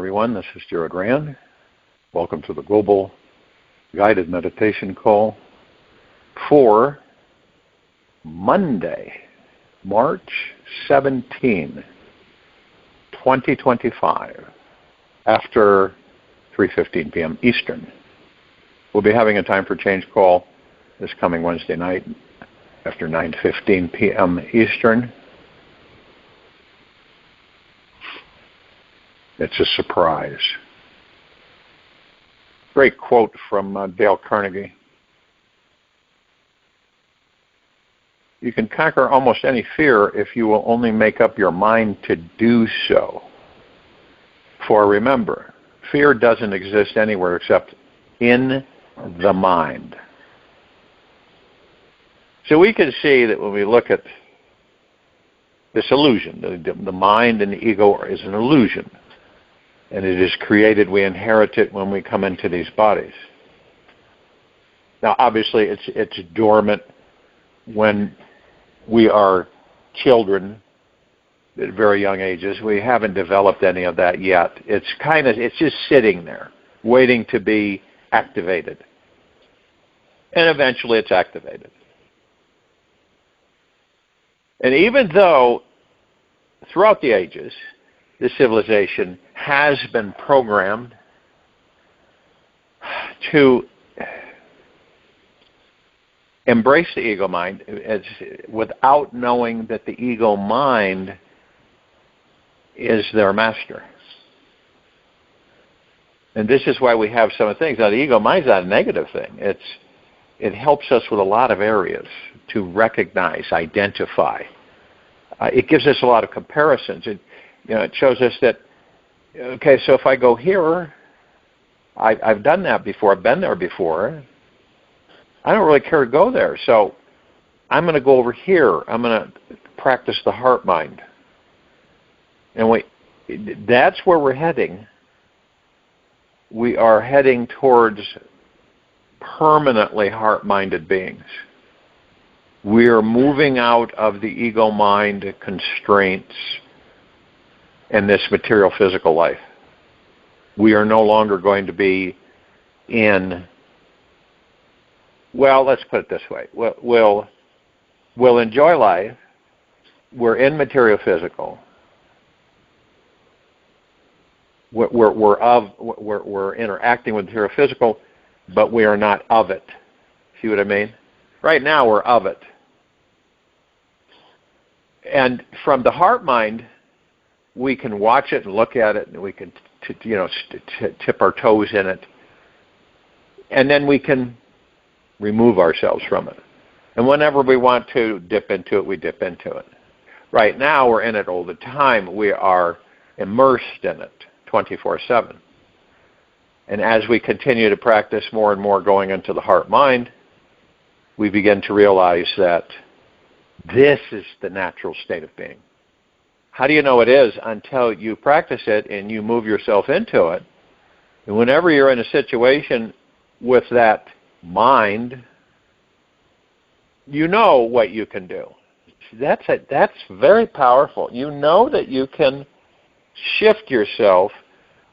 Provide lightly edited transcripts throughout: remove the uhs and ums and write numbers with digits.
everyone. This is RAND. Welcome to the Global Guided Meditation Call for Monday, March 17, 2025, after 3:15 p.m. Eastern. We'll be having a time for change call this coming Wednesday night after 9:15 p.m. Eastern. It's a surprise. Great quote from Dale Carnegie. You can conquer almost any fear if you will only make up your mind to do so. For remember, fear doesn't exist anywhere except in the mind. So we can see that when we look at this illusion, the mind and the ego is an illusion. And it is created, we inherit it when we come into these bodies. Now, obviously, it's dormant when we are children at very young ages. We haven't developed any of that yet. It's just sitting there, waiting to be activated. And eventually it's activated. And even though throughout the ages, this civilization has been programmed to embrace the ego mind without knowing that the ego mind is their master. And this is why we have some of the things. Now, the ego mind is not a negative thing. It helps us with a lot of areas to recognize, identify. It gives us a lot of comparisons. It shows us that, okay, so if I go here, I've done that before, I've been there before, I don't really care to go there, so I'm going to go over here, I'm going to practice the heart mind. And that's where we're heading. We are heading towards permanently heart-minded beings. We are moving out of the ego mind constraints in this material physical life. We are no longer going to be in, well, let's put it this way. We'll enjoy life. We're in material physical. We're interacting with material physical, but we are not of it. See what I mean? Right now we're of it. And from the heart mind, we can watch it and look at it, and we can tip our toes in it. And then we can remove ourselves from it. And whenever we want to dip into it, we dip into it. Right now, we're in it all the time. We are immersed in it 24/7. And as we continue to practice more and more going into the heart-mind, we begin to realize that this is the natural state of being. How do you know it is? Until you practice it and you move yourself into it. And whenever you're in a situation with that mind, you know what you can do. That's very powerful. You know that you can shift yourself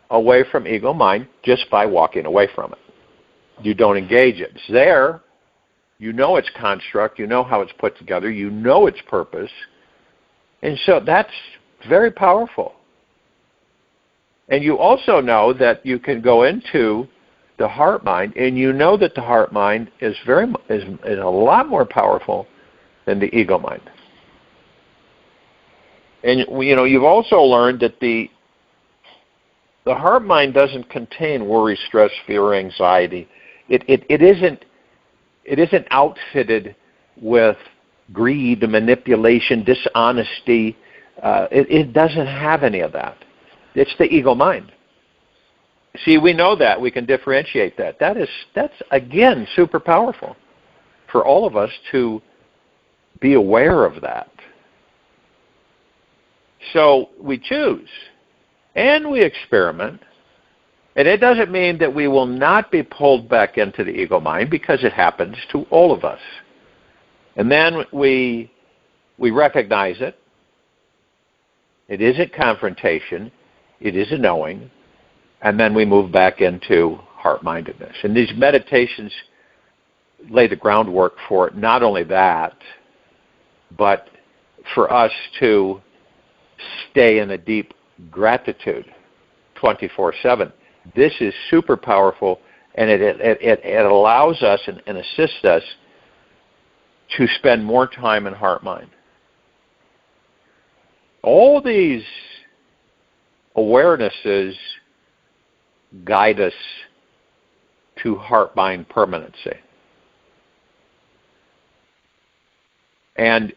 away from ego mind just by walking away from it. You don't engage it. It's there. You know its construct. You know how it's put together. You know its purpose. And so that's very powerful. And you also know that you can go into the heart mind, and you know that the heart mind is a lot more powerful than the ego mind. And you've also learned that the heart mind doesn't contain worry, stress, fear, or anxiety. It isn't outfitted with greed, manipulation, dishonesty. It doesn't have any of that. It's the ego mind. See, we know that. We can differentiate that. That's again super powerful for all of us to be aware of that. So we choose and we experiment. And it doesn't mean that we will not be pulled back into the ego mind, because it happens to all of us. And then we recognize it. It isn't confrontation. It is a knowing. And then we move back into heart-mindedness. And these meditations lay the groundwork for it. Not only that, but for us to stay in a deep gratitude 24/7. This is super powerful, and it allows us and assists us to spend more time in heart-mind. All these awarenesses guide us to heart-mind permanency. And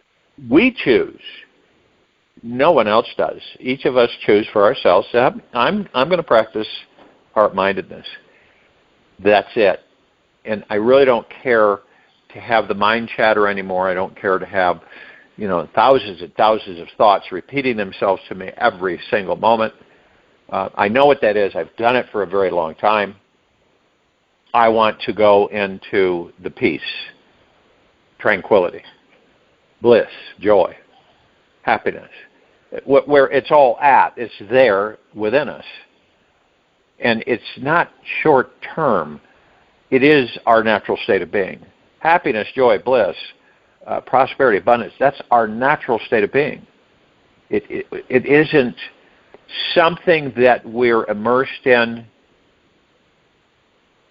we choose. No one else does. Each of us choose for ourselves. I'm going to practice heart-mindedness. That's it. And I really don't care to have the mind chatter anymore. I don't care to have, thousands and thousands of thoughts repeating themselves to me every single moment. I know what that is. I've done it for a very long time. I want to go into the peace, tranquility, bliss, joy, happiness, where it's all at. It's there within us. And it's not short-term. It is our natural state of being. Happiness, joy, bliss, prosperity, abundance, that's our natural state of being. It isn't something that we're immersed in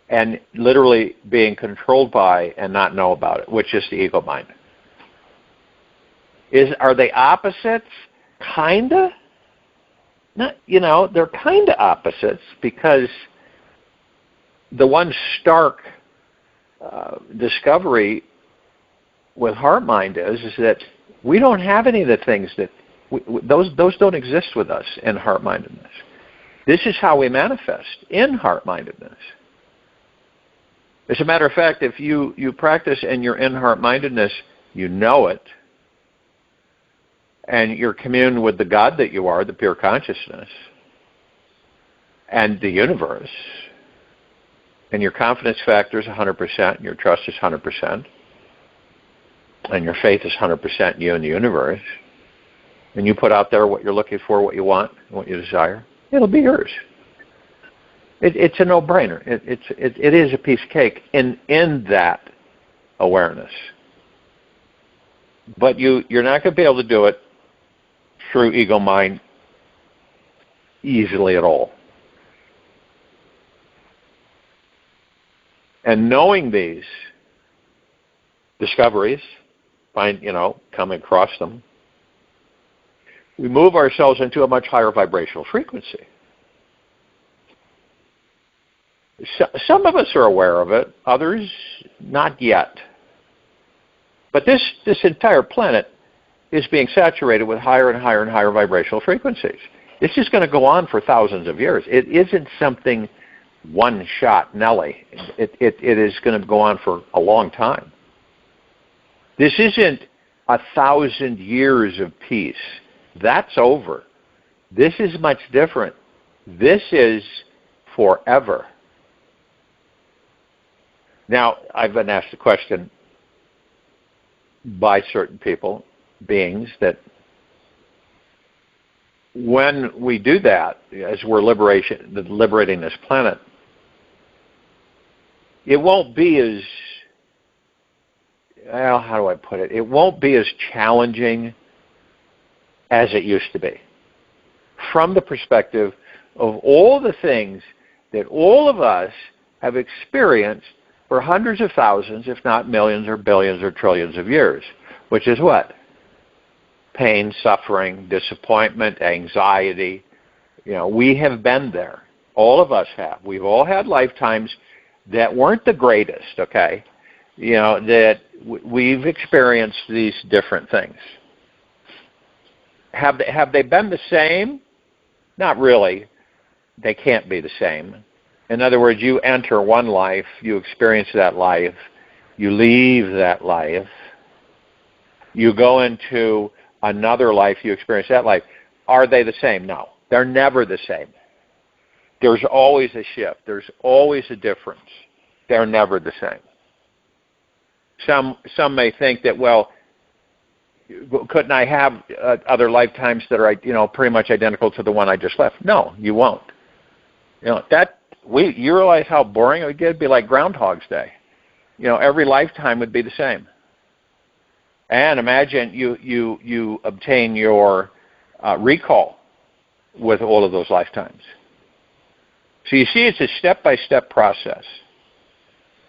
and literally being controlled by and not know about it, which is the ego mind. Are they opposites? Kinda. Not, they're kinda opposites, because the one stark discovery with heart mind is that we don't have any of the things that those don't exist with us in heart-mindedness. This is how we manifest in heart-mindedness. As a matter of fact, if you practice and you're in heart-mindedness, you know it, and you're communed with the God that you are, the pure consciousness, and the universe, and your confidence factor is 100%, and your trust is 100%, and your faith is 100% in you and the universe, and you put out there what you're looking for, what you want, and what you desire, it'll be yours. It's a no-brainer. It is a piece of cake in that awareness. But you're not going to be able to do it through ego mind easily at all. And knowing these discoveries, coming across them, we move ourselves into a much higher vibrational frequency. Some of us are aware of it, others not yet. But this entire planet is being saturated with higher and higher and higher vibrational frequencies. This is going to go on for thousands of years. It isn't something one-shot Nelly. It is going to go on for a long time. This isn't 1,000 years of peace. That's over. This is much different. This is forever. Now, I've been asked the question by certain people, beings, that when we do that, as we're liberating this planet, it won't be as, how do I put it? It won't be as challenging as it used to be. From the perspective of all the things that all of us have experienced for hundreds of thousands, if not millions or billions or trillions of years, which is what? Pain, suffering, disappointment, anxiety. We have been there. All of us have. We've all had lifetimes that weren't the greatest, okay? That we've experienced these different things. Have they been the same? Not really. They can't be the same. In other words, you enter one life, you experience that life, you leave that life, you go into another life, you experience that life. Are they the same? No. They're never the same. There's always a shift. There's always a difference. They're never the same. Some may think that, well, couldn't I have other lifetimes that are, pretty much identical to the one I just left? No, you won't. You realize how boring it would get? It'd be like Groundhog's Day. Every lifetime would be the same. And imagine you obtain your recall with all of those lifetimes. So you see, it's a step-by-step process,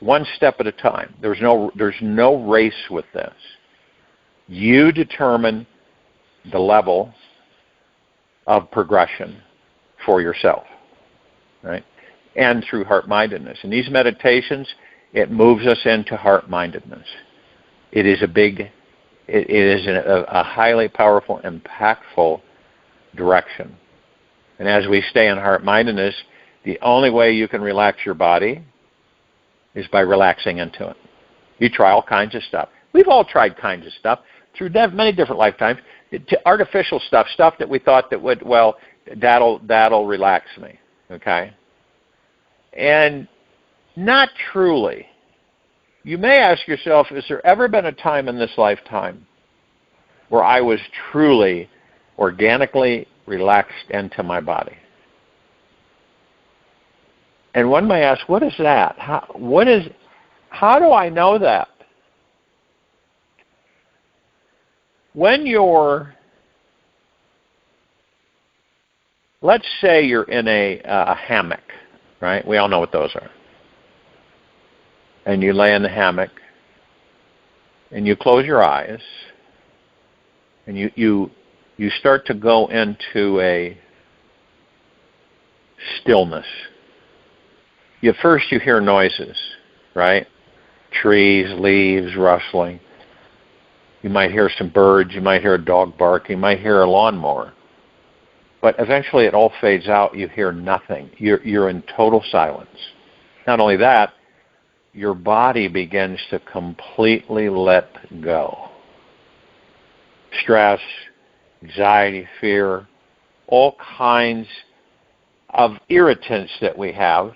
one step at a time. There's no race with this. You determine the level of progression for yourself, right? And through heart-mindedness. In these meditations, it moves us into heart-mindedness. It is a highly powerful, impactful direction. And as we stay in heart-mindedness, the only way you can relax your body is by relaxing into it. You try all kinds of stuff. We've all tried kinds of stuff through many different lifetimes. Artificial stuff that we thought that would, that'll relax me, okay? And not truly. You may ask yourself, has there ever been a time in this lifetime where I was truly organically relaxed into my body? And one may ask, what is that? How do I know that? When let's say you're in a hammock, right? We all know what those are. And you lay in the hammock, and you close your eyes, and you start to go into a stillness. First you hear noises, right? Trees, leaves, rustling. You might hear some birds, you might hear a dog bark, you might hear a lawnmower. But eventually it all fades out, you hear nothing. You're in total silence. Not only that, your body begins to completely let go. Stress, anxiety, fear, all kinds of irritants that we have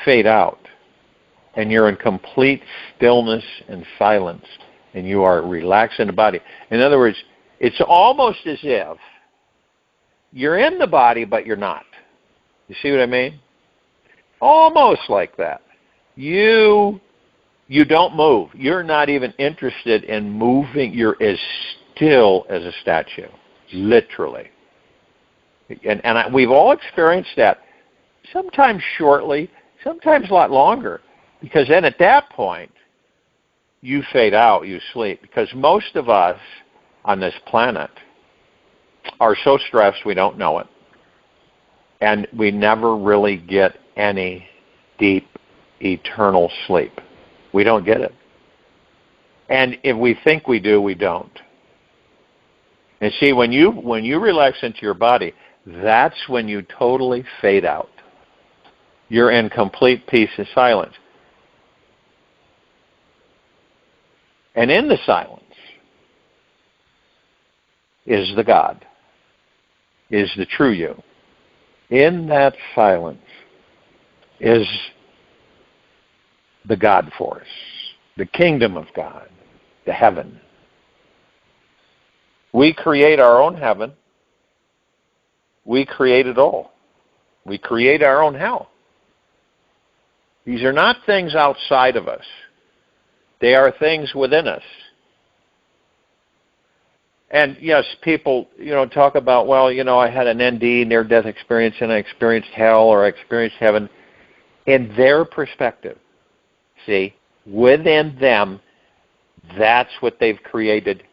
fade out. And you're in complete stillness and silence. And you are relaxed in the body. In other words, it's almost as if you're in the body, but you're not. You see what I mean? Almost like that. You don't move. You're not even interested in moving. You're as still as a statue, literally. And we've all experienced that, sometimes shortly, sometimes a lot longer, because then at that point, you fade out, you sleep, because most of us on this planet are so stressed we don't know it, and we never really get any deep, eternal sleep. We don't get it. And if we think we do, we don't. And see, when you relax into your body, that's when you totally fade out. You're in complete peace and silence. And in the silence is the God, is the true you. In that silence is the God force, the kingdom of God, the heaven. We create our own heaven. We create it all. We create our own hell. These are not things outside of us. They are things within us. And yes, people, talk about, I had an ND, near-death experience, and I experienced hell or I experienced heaven. In their perspective, see, within them, that's what they've created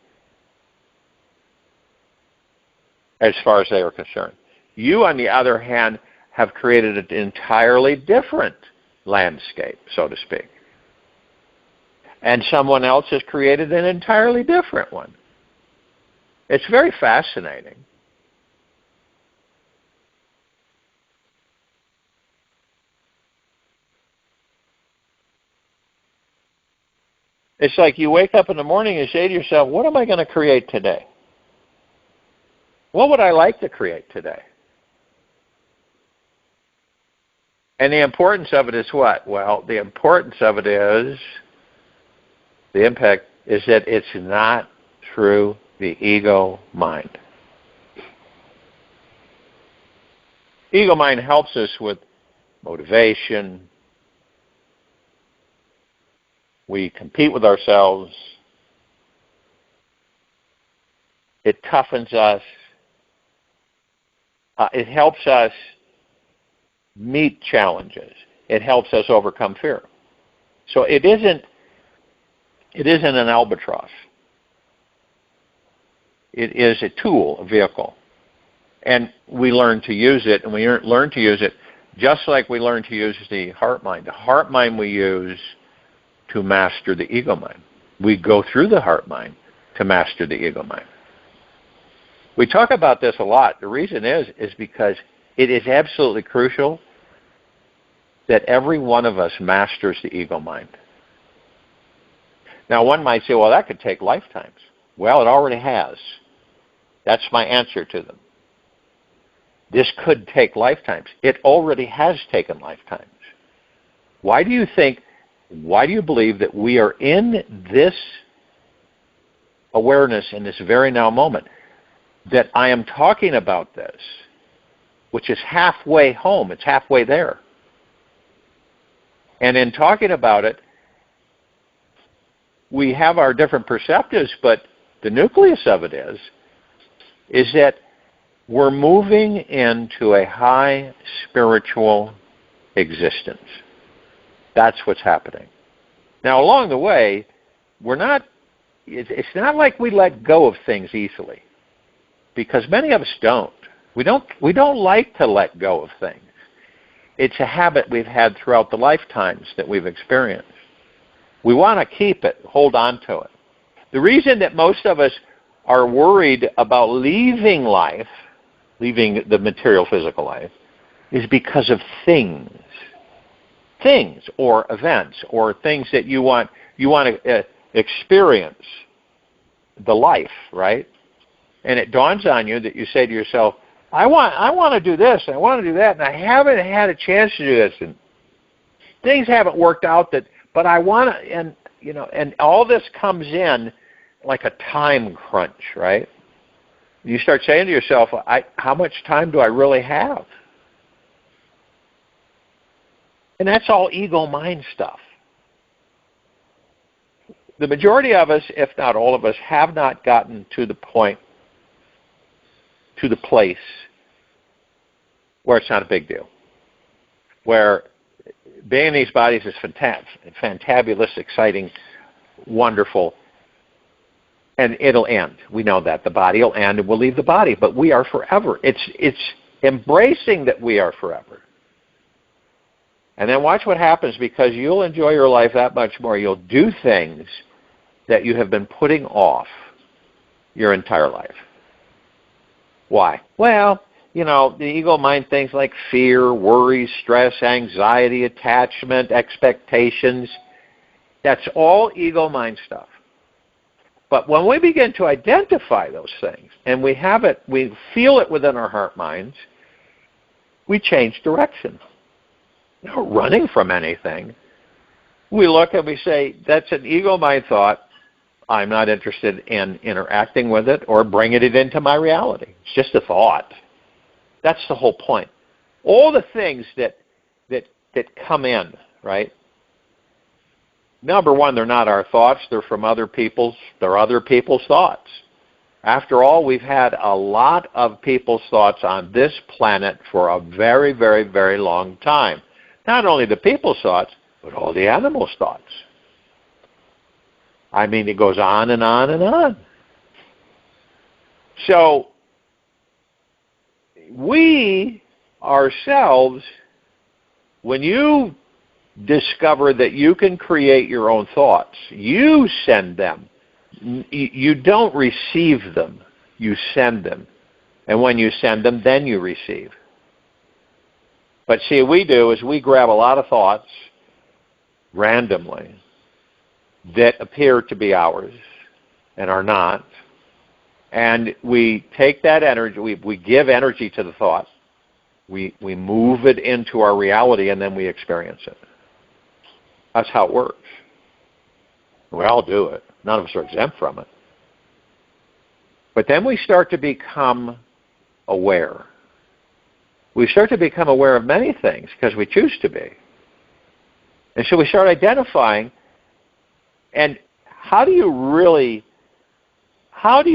as far as they are concerned. You, on the other hand, have created an entirely different landscape, so to speak. And someone else has created an entirely different one. It's very fascinating. It's like you wake up in the morning and say to yourself, what am I going to create today? What would I like to create today? And the importance of it is what? Well, the importance of it is, the impact is that it's not through the ego mind. Ego mind helps us with motivation. We compete with ourselves. It toughens us. It helps us meet challenges. It helps us overcome fear. So it isn't an albatross. It is a tool, a vehicle. And we learn to use it, and we learn to use it just like we learn to use the heart mind. The heart mind we use to master the ego mind. We go through the heart mind to master the ego mind. We talk about this a lot. The reason is because it is absolutely crucial that every one of us masters the ego mind. Now, one might say, well, that could take lifetimes. Well, it already has. That's my answer to them. This could take lifetimes. It already has taken lifetimes. Why do you believe that we are in this awareness in this very now moment? That I am talking about this, which is halfway home. It's halfway there. And in talking about it, we have our different perceptives, but the nucleus of it is that we're moving into a high spiritual existence. That's what's happening. Now, along the way, it's not like we let go of things easily, because many of us don't. We don't like to let go of things. It's a habit we've had throughout the lifetimes that we've experienced. We want to keep it, hold on to it. The reason that most of us are worried about leaving life, leaving the material physical life, is because of things or events or things that you want to experience the life, right? And it dawns on you that you say to yourself, I want to do this, and I want to do that, and I haven't had a chance to do this, and things haven't worked out, but I want to, and all this comes in like a time crunch, right? You start saying to yourself, how much time do I really have? And that's all ego mind stuff. The majority of us, if not all of us, have not gotten to the point, to the place where it's not a big deal, where being in these bodies is fantabulous, exciting, wonderful, and it'll end. We know that. The body will end and we'll leave the body, but we are forever. It's embracing that we are forever. And then watch what happens, because you'll enjoy your life that much more. You'll do things that you have been putting off your entire life. Why? Well, the ego mind, things like fear, worry, stress, anxiety, attachment, expectations, that's all ego mind stuff. But when we begin to identify those things, and we feel it within our heart minds, we change direction. We're not running from anything. We look and we say, that's an ego mind thought. I'm not interested in interacting with it or bringing it into my reality. It's just a thought. That's the whole point. All the things that come in, right? Number one, they're not our thoughts. They're from other people's thoughts. After all, we've had a lot of people's thoughts on this planet for a very, very, very long time. Not only the people's thoughts, but all the animals' thoughts. I mean, it goes on and on and on. So, we ourselves, when you discover that you can create your own thoughts, you send them. You don't receive them, you send them. And when you send them, then you receive. But see, what we do is we grab a lot of thoughts randomly that appear to be ours and are not. And we take that energy, we give energy to the thought, we move it into our reality, and then we experience it. That's how it works. We all do it. None of us are exempt from it. But then we start to become aware. we start to become aware of many things because we choose to be. And so we start identifying, and how do you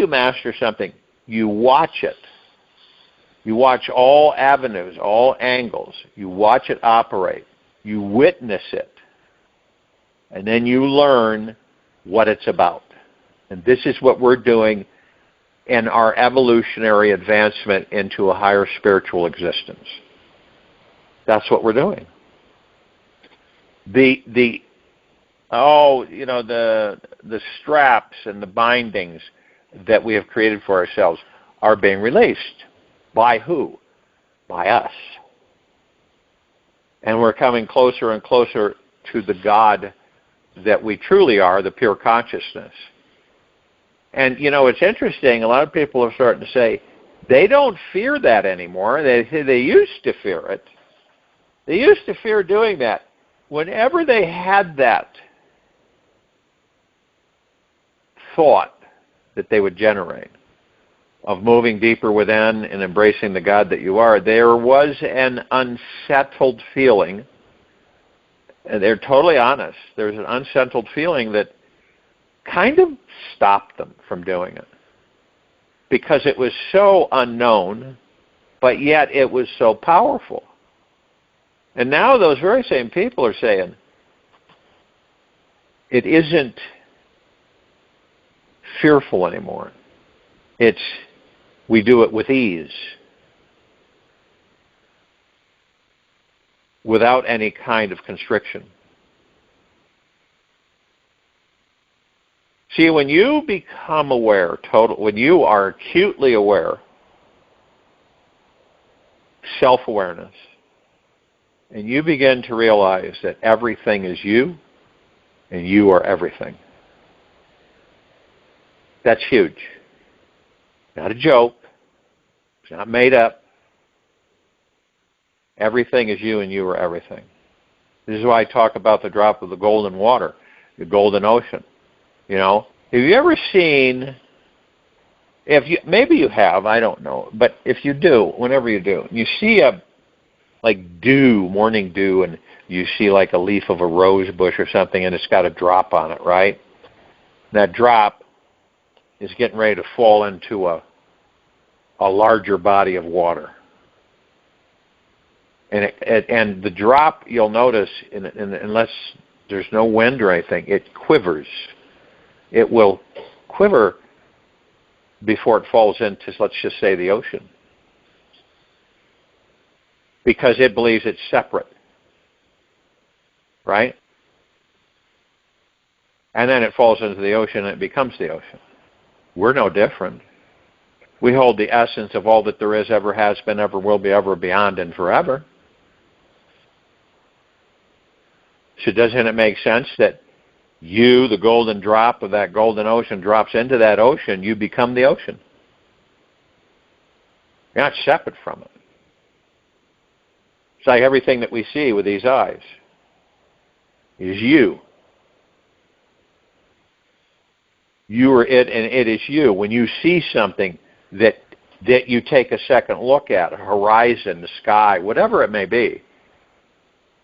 master something? You watch it. You watch all avenues, all angles. You watch it operate. You witness it. And then you learn what it's about. And this is what we're doing in our evolutionary advancement into a higher spiritual existence. That's what we're doing. The straps and the bindings that we have created for ourselves are being released. By who? By us. And we're coming closer and closer to the God that we truly are, the pure consciousness. And, it's interesting, a lot of people are starting to say, they don't fear that anymore. They used to fear it. They used to fear doing that. Whenever they had that thought that they would generate of moving deeper within and embracing the God that you are, there was an unsettled feeling, and they're totally honest, there's an unsettled feeling that kind of stopped them from doing it. Because it was so unknown, but yet it was so powerful. And now those very same people are saying, it isn't fearful anymore. We do it with ease, without any kind of constriction. See, when you become aware, when you are acutely aware, self-awareness, and you begin to realize that everything is you, and you are everything. That's huge. Not a joke. It's not made up. Everything is you, and you are everything. This is why I talk about the drop of the golden water, the golden ocean. Have you ever seen, maybe you have, I don't know, but if you do, whenever you do, you see dew, morning dew, and you see like a leaf of a rose bush or something, and it's got a drop on it, right? That drop is getting ready to fall into a larger body of water. And the drop, you'll notice, unless there's no wind or anything, it quivers. It will quiver before it falls into, let's just say, the ocean. Because it believes it's separate. Right? And then it falls into the ocean and it becomes the ocean. We're no different. We hold the essence of all that there is, ever has been, ever will be, ever beyond, and forever. So doesn't it make sense that you, the golden drop of that golden ocean, drops into that ocean, you become the ocean. You're not separate from it. It's like everything that we see with these eyes is you. You are it, and it is you. When you see something that you take a second look at, a horizon, the sky, whatever it may be,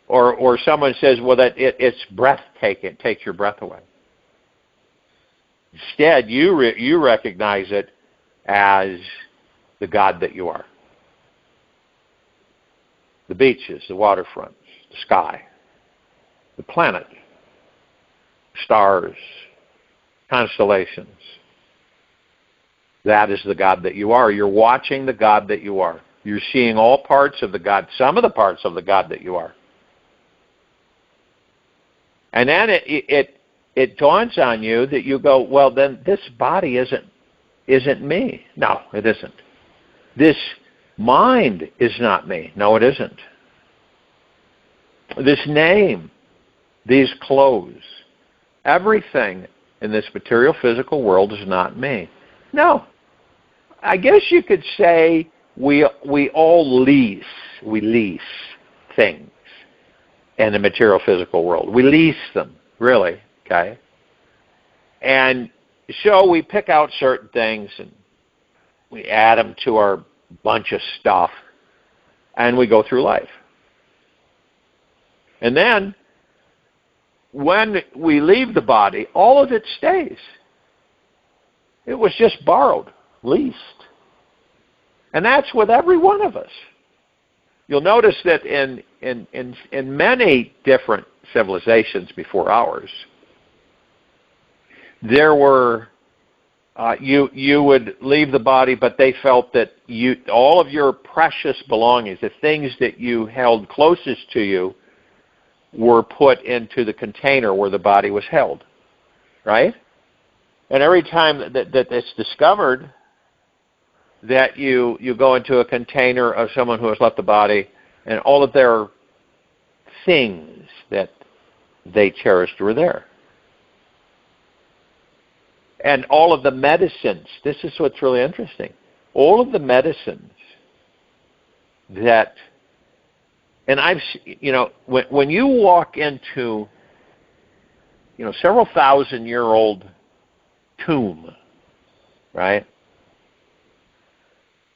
or someone says, well, that it's breathtaking, it takes your breath away. Instead, you recognize it as the God that you are. The beaches, the waterfronts, the sky, the planet, stars, constellations. That is the God that you are. You're watching the God that you are. You're seeing all parts of the God, some of the parts of the God that you are. And then it dawns on you that you go, well, then this body isn't me. No, it isn't. This mind is not me. No, it isn't. This name, these clothes, everything in this material physical world is not me. No. I guess you could say we all lease things in the material physical world. We lease them, really, okay? And so we pick out certain things and we add them to our bunch of stuff. and we go through life. And then, when we leave the body, all of it stays. It was just borrowed, leased. And that's with every one of us. You'll notice that in many different civilizations before ours, there were, you would leave the body, but they felt that all of your precious belongings, the things that you held closest to you, were put into the container where the body was held, right? And every time that it's discovered that you go into a container of someone who has left the body, and all of their things that they cherished were there. And all of the medicines, this is what's really interesting, all of the medicines that, and I've, when you walk into, several thousand-year-old tomb, right?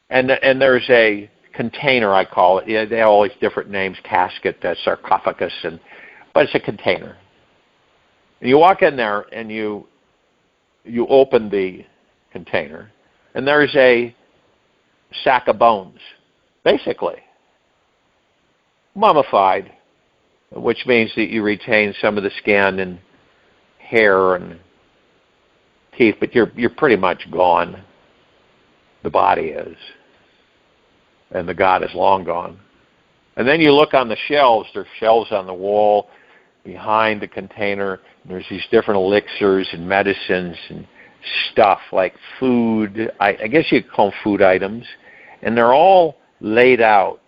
And there's a container, I call it. They have all these different names: casket, sarcophagus, but it's a container. And you walk in there and you open the container, and there's a sack of bones, basically mummified, which means that you retain some of the skin and hair and teeth, but you're pretty much gone. The body is. And the God is long gone. And then you look on the shelves. There's shelves on the wall behind the container. There's these different elixirs and medicines and stuff like food. I guess you could call them food items. And they're all laid out.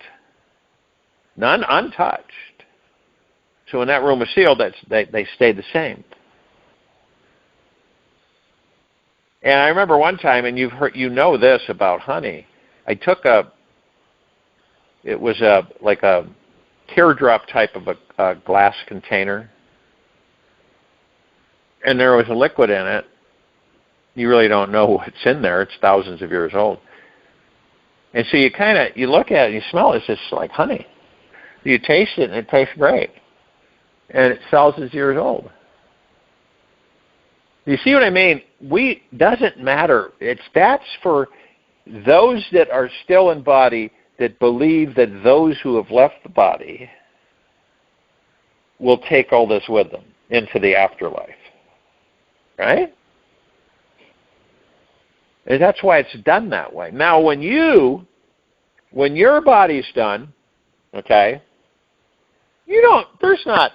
None untouched. So when that room is sealed, they stay the same. And I remember one time, and you know this about honey. I took it was like a teardrop type of a glass container, and there was a liquid in it. You really don't know what's in there. It's thousands of years old. And so you look at it and you smell it. It's just like honey. You taste it and it tastes great. And it's thousands of years old. You see what I mean? Doesn't matter. That's for those that are still in body that believe that those who have left the body will take all this with them into the afterlife. Right? And that's why it's done that way. Now, when your body's done, okay, there's not,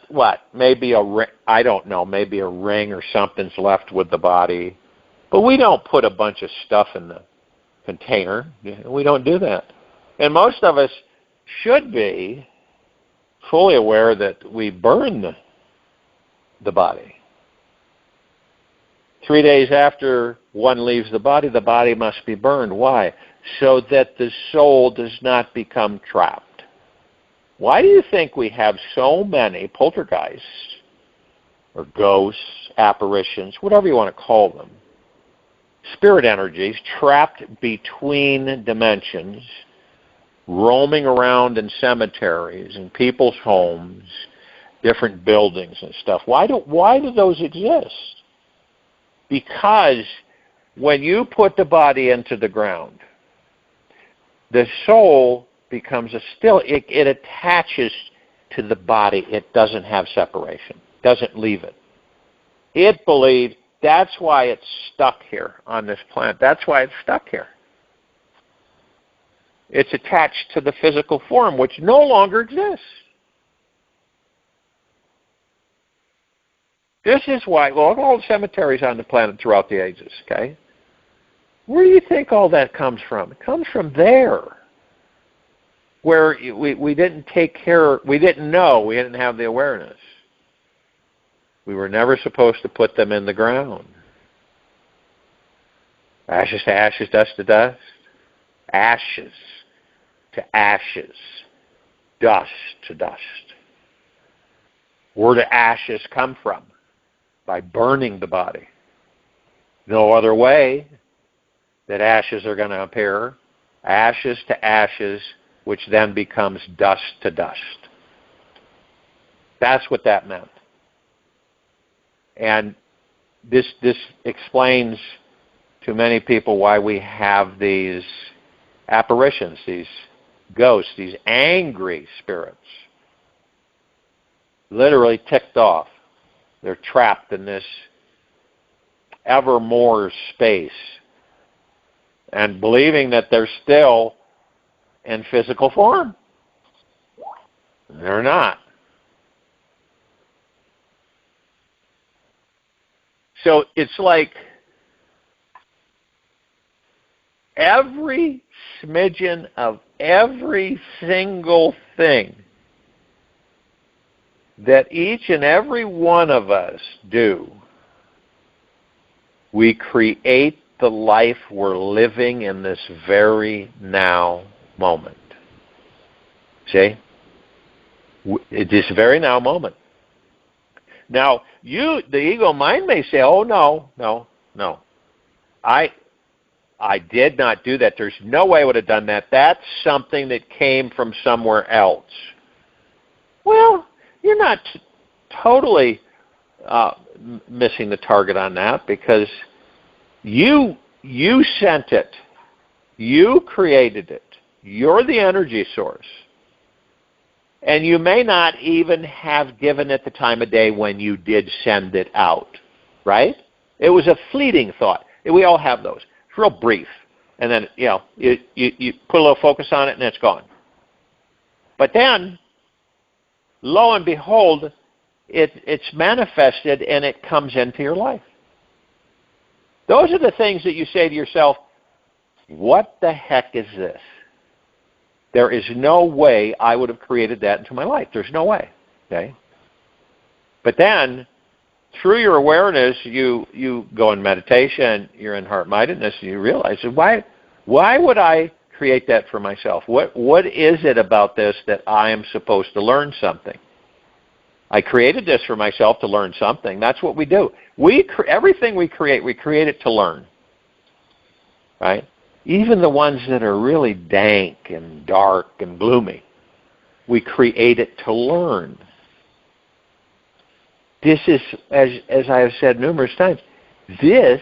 maybe a ring, I don't know, maybe a ring or something's left with the body, but we don't put a bunch of stuff in the container. We don't do that. And most of us should be fully aware that we burn the body. 3 days after one leaves the body must be burned. Why? So that the soul does not become trapped. Why do you think we have so many poltergeists or ghosts, apparitions, whatever you want to call them, spirit energies trapped between dimensions, roaming around in cemeteries and people's homes, different buildings and stuff? Why do those exist? Because when you put the body into the ground, the soul becomes it attaches to the body. It doesn't have separation. Doesn't leave it. It believes that's why it's stuck here on this planet. That's why it's stuck here. It's attached to the physical form, which no longer exists. This is why, all the cemeteries on the planet throughout the ages, okay? Where do you think all that comes from? It comes from there, where we didn't take care, we didn't know, we didn't have the awareness. We were never supposed to put them in the ground. Ashes to ashes, dust to dust. Ashes to ashes, dust to dust. Where do ashes come from? By burning the body. No other way that ashes are going to appear. Ashes to ashes, which then becomes dust to dust. That's what that meant. And this explains to many people why we have these apparitions, these ghosts, these angry spirits, literally ticked off. They're trapped in this evermore space and believing that they're still in physical form. They're not. So it's like every smidgen of every single thing that each and every one of us do, we create the life we're living in this very now moment. See? This very now moment. Now, the ego mind may say, oh, no. I did not do that. There's no way I would have done that. That's something that came from somewhere else. Well, you're not totally missing the target on that, because you sent it. You created it. You're the energy source. And you may not even have given it the time of day when you did send it out, right? It was a fleeting thought. We all have those. It's real brief. And then, you put a little focus on it and it's gone. But then, lo and behold, it's manifested and it comes into your life. Those are the things that you say to yourself, what the heck is this? There is no way I would have created that into my life. There's no way. Okay? But then, through your awareness, you go in meditation, you're in heart-mindedness, and you realize, why would I create that for myself? What is it about this that I am supposed to learn something? I created this for myself to learn something. That's what we do. Everything we create it to learn. Right? Even the ones that are really dank and dark and gloomy, we create it to learn. This is, as I have said numerous times, this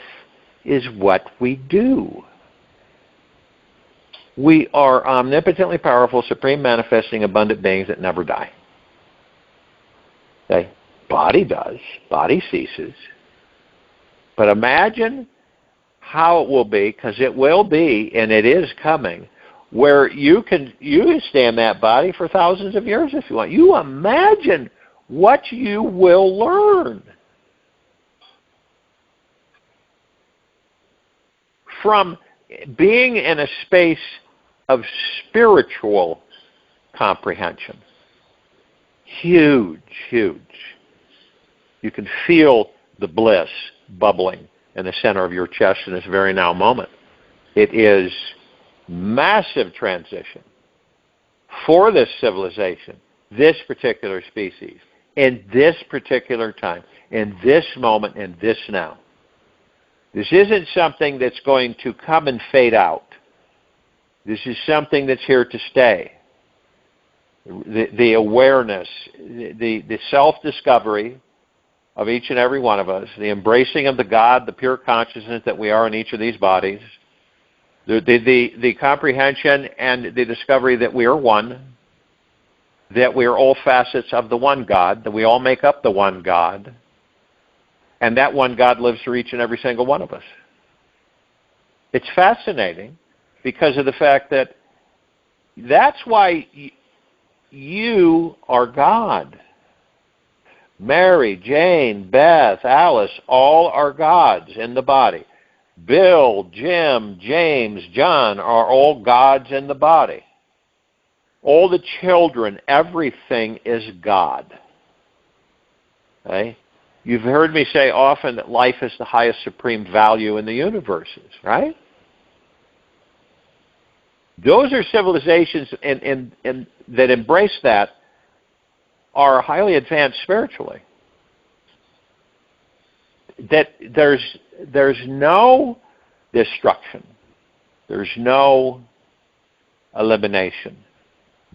is what we do. We are omnipotently powerful, supreme manifesting, abundant beings that never die. Okay? Body does. Body ceases. But imagine how it will be, because it will be, and it is coming, where you can stay in that body for thousands of years if you want. You imagine what you will learn from being in a space of spiritual comprehension. Huge, huge. You can feel the bliss bubbling in the center of your chest in this very now moment. It is massive transition for this civilization, this particular species, in this particular time, in this moment, in this now. This isn't something that's going to come and fade out. This is something that's here to stay. The awareness, the self-discovery of each and every one of us, the embracing of the God, the pure consciousness that we are in each of these bodies, the comprehension and the discovery that we are one, that we are all facets of the one God, that we all make up the one God, and that one God lives through each and every single one of us. It's fascinating because of the fact that that's why you are God. Mary, Jane, Beth, Alice, all are gods in the body. Bill, Jim, James, John are all gods in the body. All the children, everything is God. Okay? You've heard me say often that life is the highest supreme value in the universes, right? Those are civilizations that embrace that are highly advanced spiritually. That there's no destruction. There's no elimination.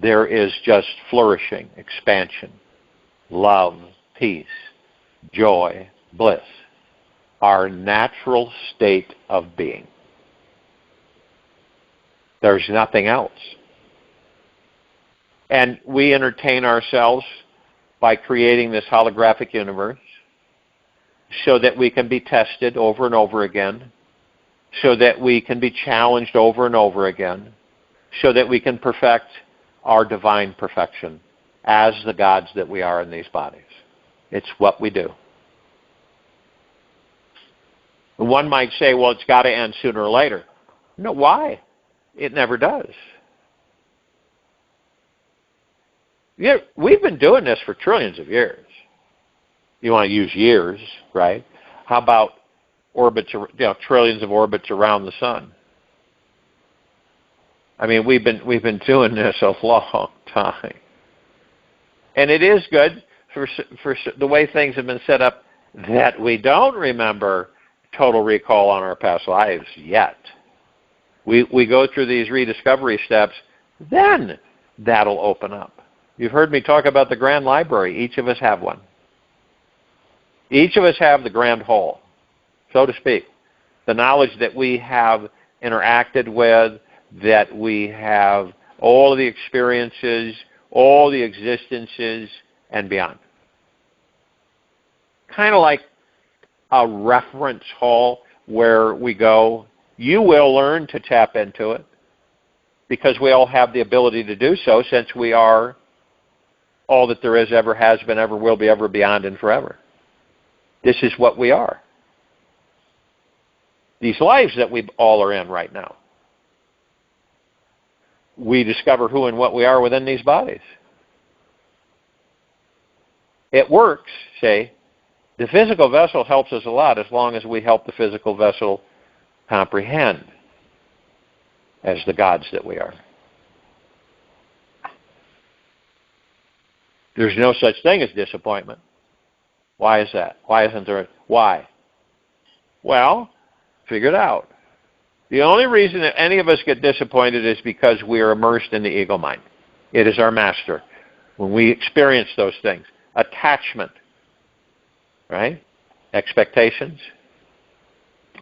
there is just flourishing, expansion, love, peace, joy, bliss. Our natural state of being. There's nothing else. And we entertain ourselves by creating this holographic universe so that we can be tested over and over again, so that we can be challenged over and over again, so that we can perfect our divine perfection as the gods that we are in these bodies. It's what we do. One might say, well, it's got to end sooner or later. No, why? It never does. Yeah, we've been doing this for trillions of years. You want to use years, right? How about orbits, trillions of orbits around the sun? I mean, we've been doing this a long time. And it is good for the way things have been set up that we don't remember total recall on our past lives yet. We go through these rediscovery steps, then that'll open up. You've heard me talk about the grand library. Each of us have one. Each of us have the grand whole, so to speak. The knowledge that we have interacted with, that we have all of the experiences, all the existences, and beyond. Kind of like a reference hall where we go. You will learn to tap into it because we all have the ability to do so, since we are all that there is, ever has been, ever will be, ever beyond, and forever. This is what we are. These lives that we all are in right now. We discover who and what we are within these bodies. It works, say. The physical vessel helps us a lot as long as we help the physical vessel comprehend as the gods that we are. There's no such thing as disappointment. Why is that? Why isn't there? Why? Well, figure it out. The only reason that any of us get disappointed is because we are immersed in the ego mind. It is our master. When we experience those things, attachment, right? Expectations.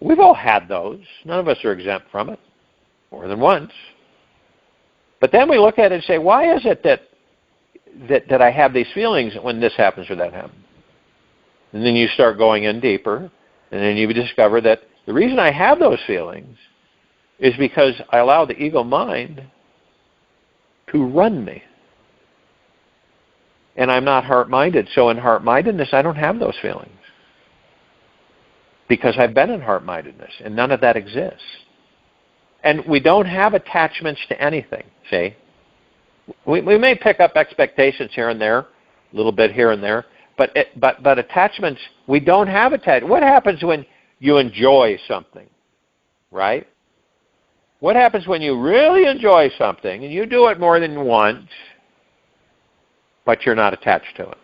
We've all had those. None of us are exempt from it, more than once. But then we look at it and say, why is it that I have these feelings when this happens or that happens? And then you start going in deeper, and then you discover that the reason I have those feelings is because I allow the ego mind to run me. And I'm not heart-minded. So in heart-mindedness, I don't have those feelings. Because I've been in heart-mindedness, and none of that exists. And we don't have attachments to anything, see? We may pick up expectations here and there, a little bit here and there, but attachments, we don't have attachments. What happens when you enjoy something, right? What happens when you really enjoy something, and you do it more than once, but you're not attached to it?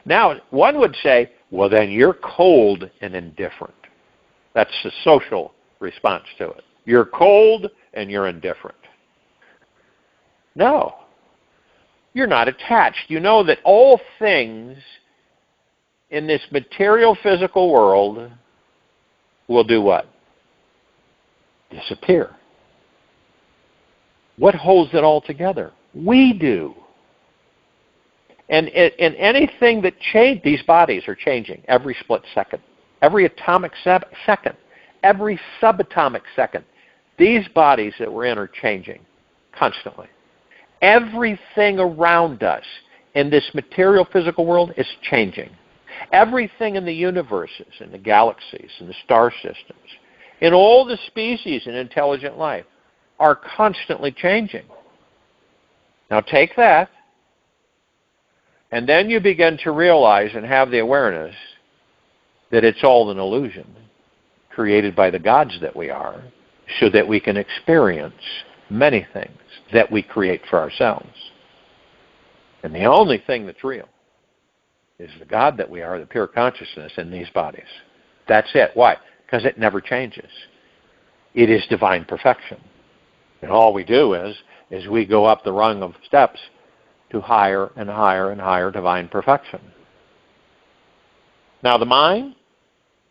Now, one would say, well, then you're cold and indifferent. That's the social response to it. You're cold and you're indifferent. No. You're not attached. You know that all things in this material physical world will do what? Disappear. What holds it all together? We do. And in anything that changes, these bodies are changing every split second, every atomic second, every subatomic second. These bodies that we're in are changing constantly. Everything around us in this material physical world is changing. Everything in the universes, in the galaxies, in the star systems, in all the species in intelligent life are constantly changing. Now take that, and then you begin to realize and have the awareness that it's all an illusion created by the gods that we are, so that we can experience many things that we create for ourselves. And the only thing that's real is the God that we are, the pure consciousness in these bodies. That's it. Why? Because it never changes. It is divine perfection. And all we do is as we go up the rung of steps to higher and higher and higher divine perfection. Now the mind,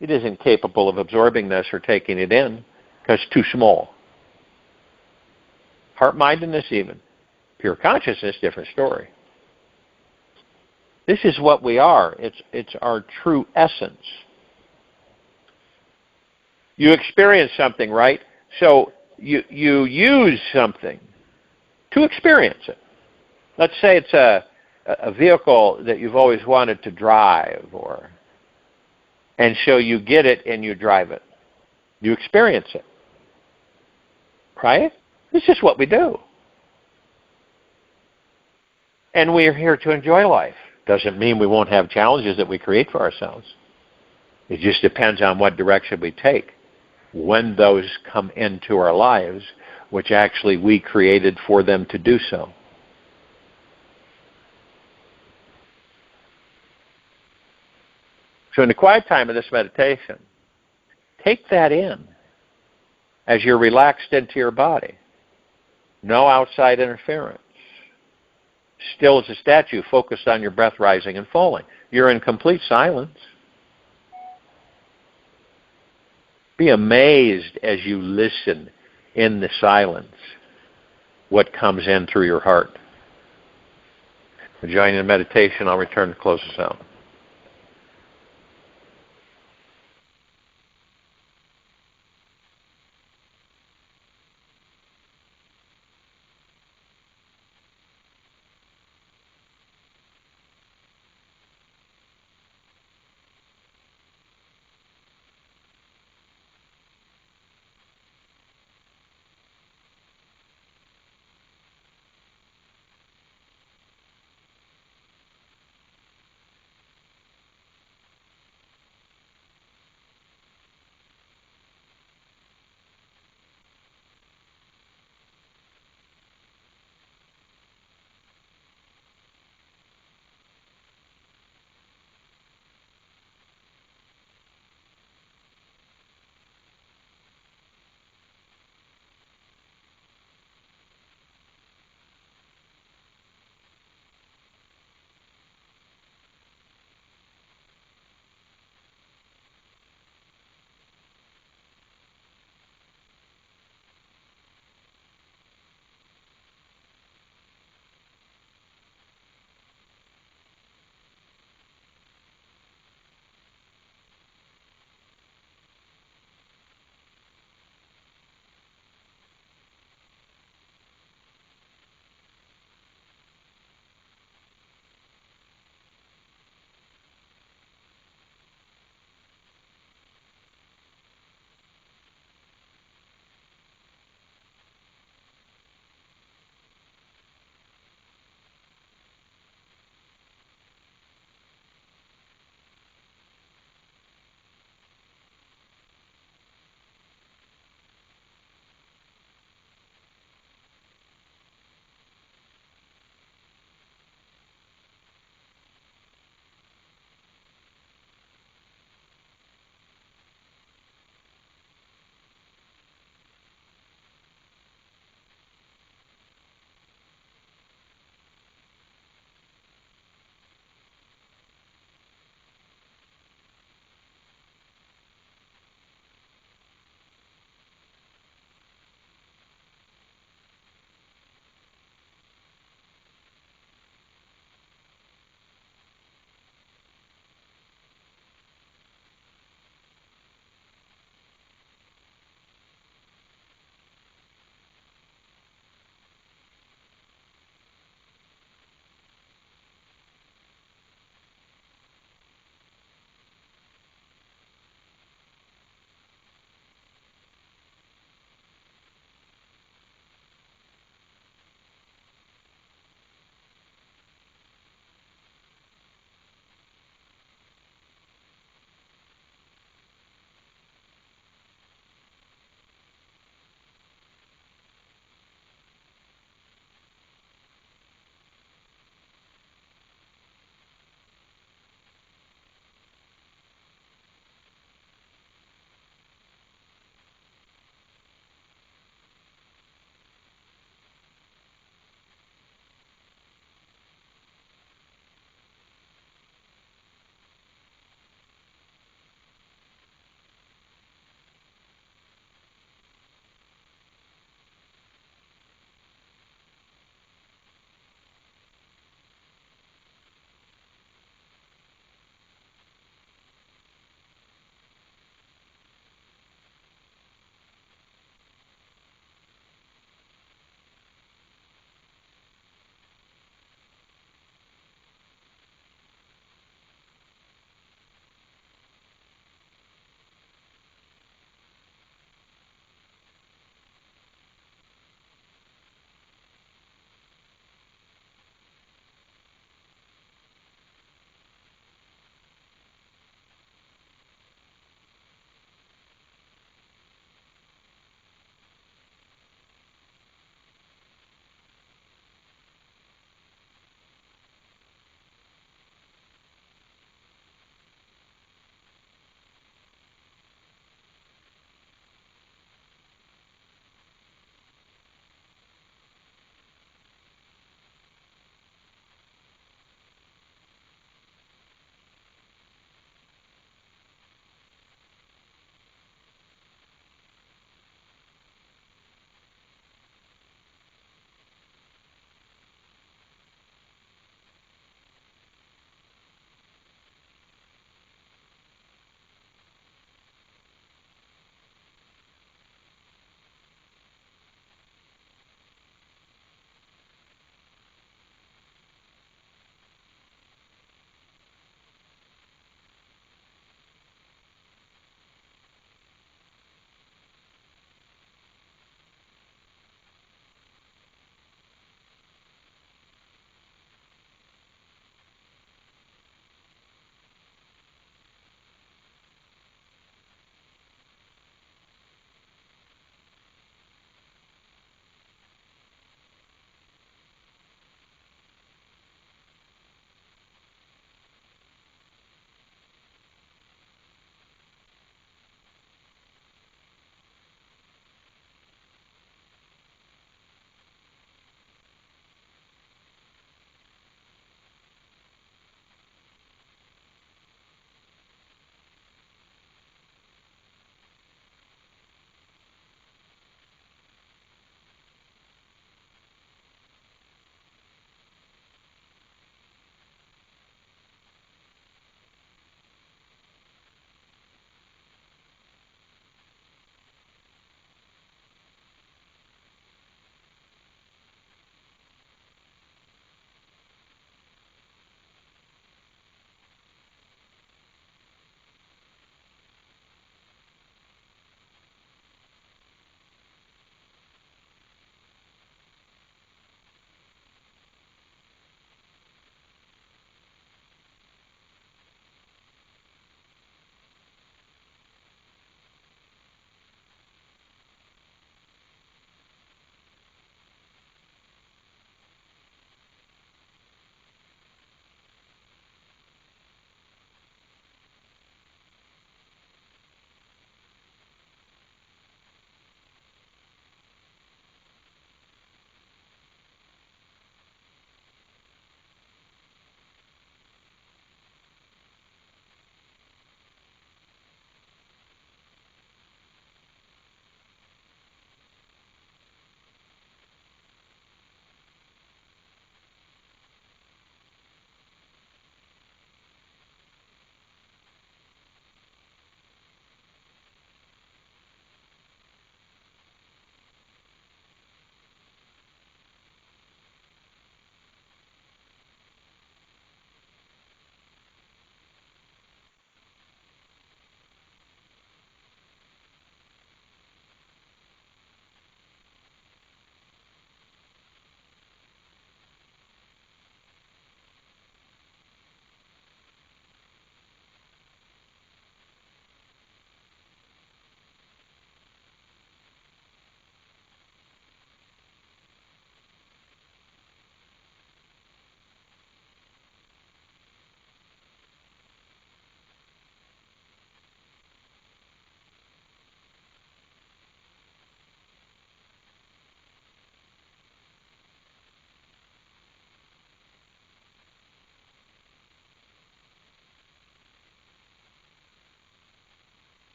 it isn't capable of absorbing this or taking it in because it's too small. Heart-mindedness even. Pure consciousness, different story. This is what we are. It's our true essence. You experience something, right? So you use something to experience it. Let's say it's a vehicle that you've always wanted to drive, and so you get it and you drive it. You experience it. Right? This is what we do. And we're here to enjoy life. Doesn't mean we won't have challenges that we create for ourselves. It just depends on what direction we take when those come into our lives, which actually we created for them to do so. So in the quiet time of this meditation, take that in as you're relaxed into your body. No outside interference. Still as a statue, focused on your breath rising and falling. You're in complete silence. Be amazed as you listen in the silence what comes in through your heart. Joining the meditation, I'll return to close this out.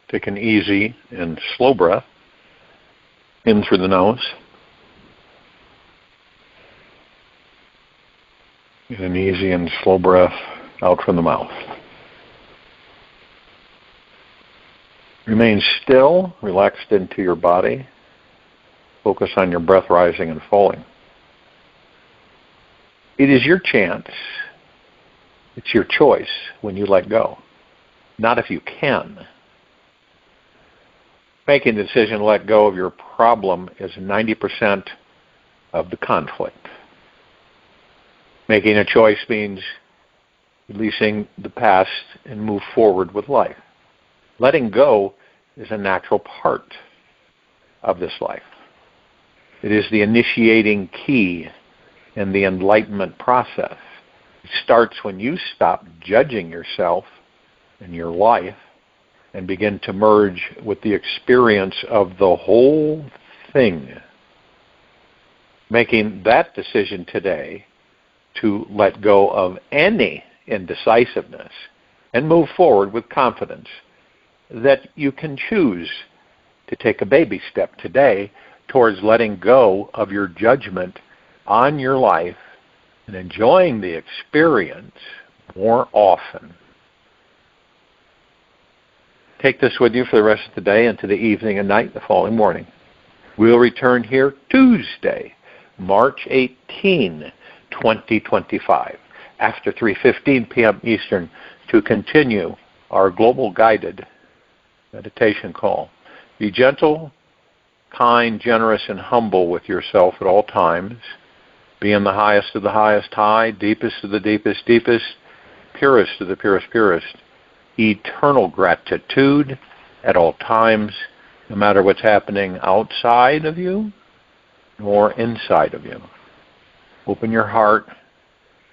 Take an easy and slow breath in through the nose. And an easy and slow breath out from the mouth. Remain still, relaxed into your body. Focus on your breath rising and falling. It is your chance. It's your choice when you let go. Not if you can. Making the decision to let go of your problem is 90% of the conflict. Making a choice means releasing the past and move forward with life. Letting go is a natural part of this life. It is the initiating key in the enlightenment process. It starts when you stop judging yourself and your life and begin to merge with the experience of the whole thing. Making that decision today to let go of any indecisiveness and move forward with confidence that you can choose to take a baby step today towards letting go of your judgment on your life and enjoying the experience more often. Take this with you for the rest of the day into the evening and night the following morning. We'll return here Tuesday, March 18, 2025, after 3:15 p.m. Eastern, to continue our global guided meditation call. Be gentle, kind, generous, and humble with yourself at all times. Be in the highest of the highest high, deepest of the deepest deepest, purest of the purest purest. Eternal gratitude at all times, no matter what's happening outside of you nor inside of you. Open your heart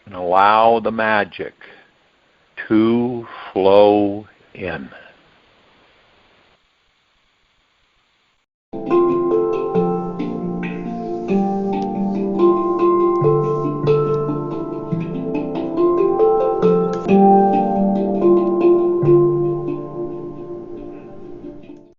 and allow the magic to flow in.